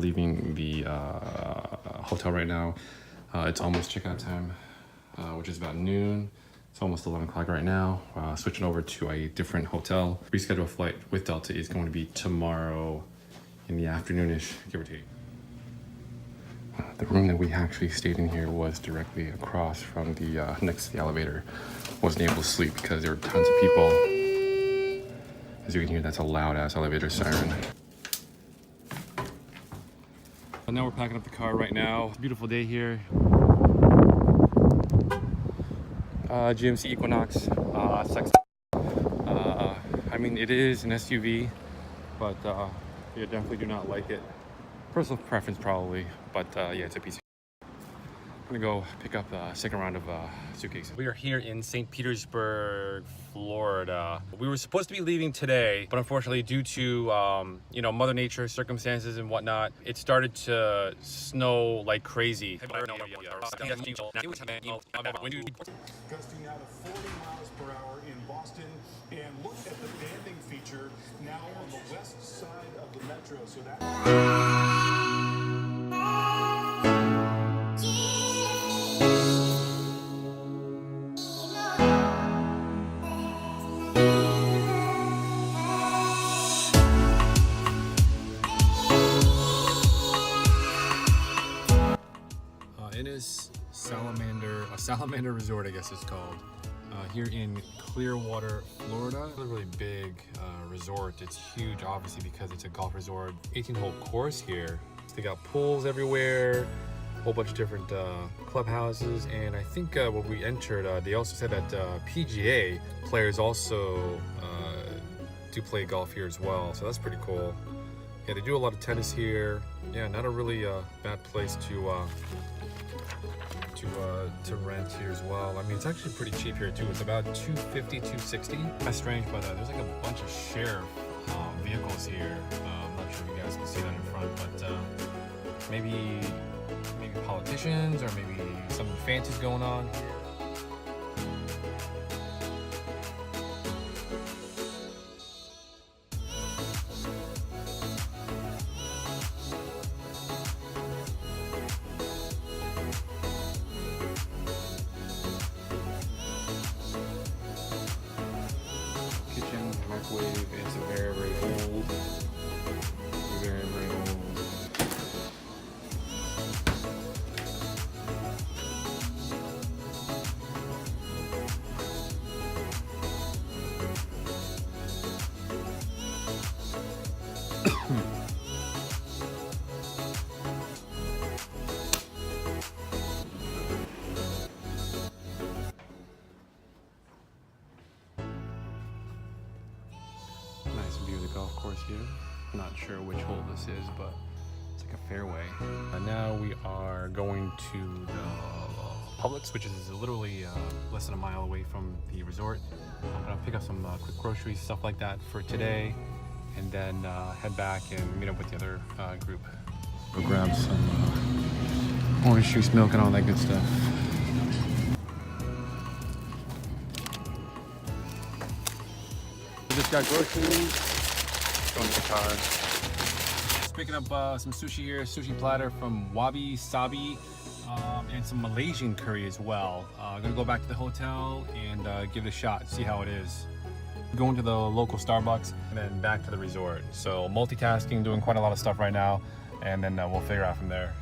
Leaving the hotel right now. It's almost checkout time, which is about noon. It's almost 11 o'clock right now. Switching over to a different hotel. Rescheduled flight with Delta is going to be tomorrow in the afternoonish, give or take. The room that we actually stayed in here was directly across from the next to the elevator. Wasn't able to sleep because there were tons of people. As you can hear, that's a loud ass elevator siren. Now we're packing up the car right now. It's a beautiful day here. GMC Equinox, sex. I mean, it is an SUV, but you definitely do not like it. Personal preference probably, but yeah, it's a piece of. I'm gonna go pick up the second round of suitcases. We are here in St. Petersburg, Florida. We were supposed to be leaving today, but unfortunately due to, you know, Mother Nature circumstances and whatnot, it started to snow like crazy. Gusting out of 40 miles per hour in Boston. And look at the banding feature now on the west side of the metro. So that. It is Salamander Resort, I guess it's called, here in Clearwater, Florida. It's a really big resort. It's huge, obviously, because it's a golf resort. 18-hole course here. They got pools everywhere, a whole bunch of different clubhouses, and I think when we entered, they also said that PGA players also do play golf here as well, so that's pretty cool. Yeah, they do a lot of tennis here. Yeah, not a really bad place to rent here as well. I mean, it's actually pretty cheap here too. It's about $250, $260. That's strange, but there's like a bunch of share vehicles here. I'm not sure if you guys can see that in front, but maybe politicians or maybe something fancy's going on here. Microwave. It's very, very old. Very, very old. View of the golf course here. I'm not sure which hole this is, but it's like a fairway. Now we are going to the Publix, which is literally less than a mile away from the resort. I'm gonna pick up some quick groceries, stuff like that for today, and then head back and meet up with the other group. Go grab some orange juice, milk, and all that good stuff. We just got groceries. Going to the car. Just picking up some sushi here, sushi platter from Wabi Sabi, and some Malaysian curry as well. I'm gonna go back to the hotel and give it a shot, see how it is. Going to the local Starbucks and then back to the resort. So multitasking, doing quite a lot of stuff right now, and then we'll figure out from there.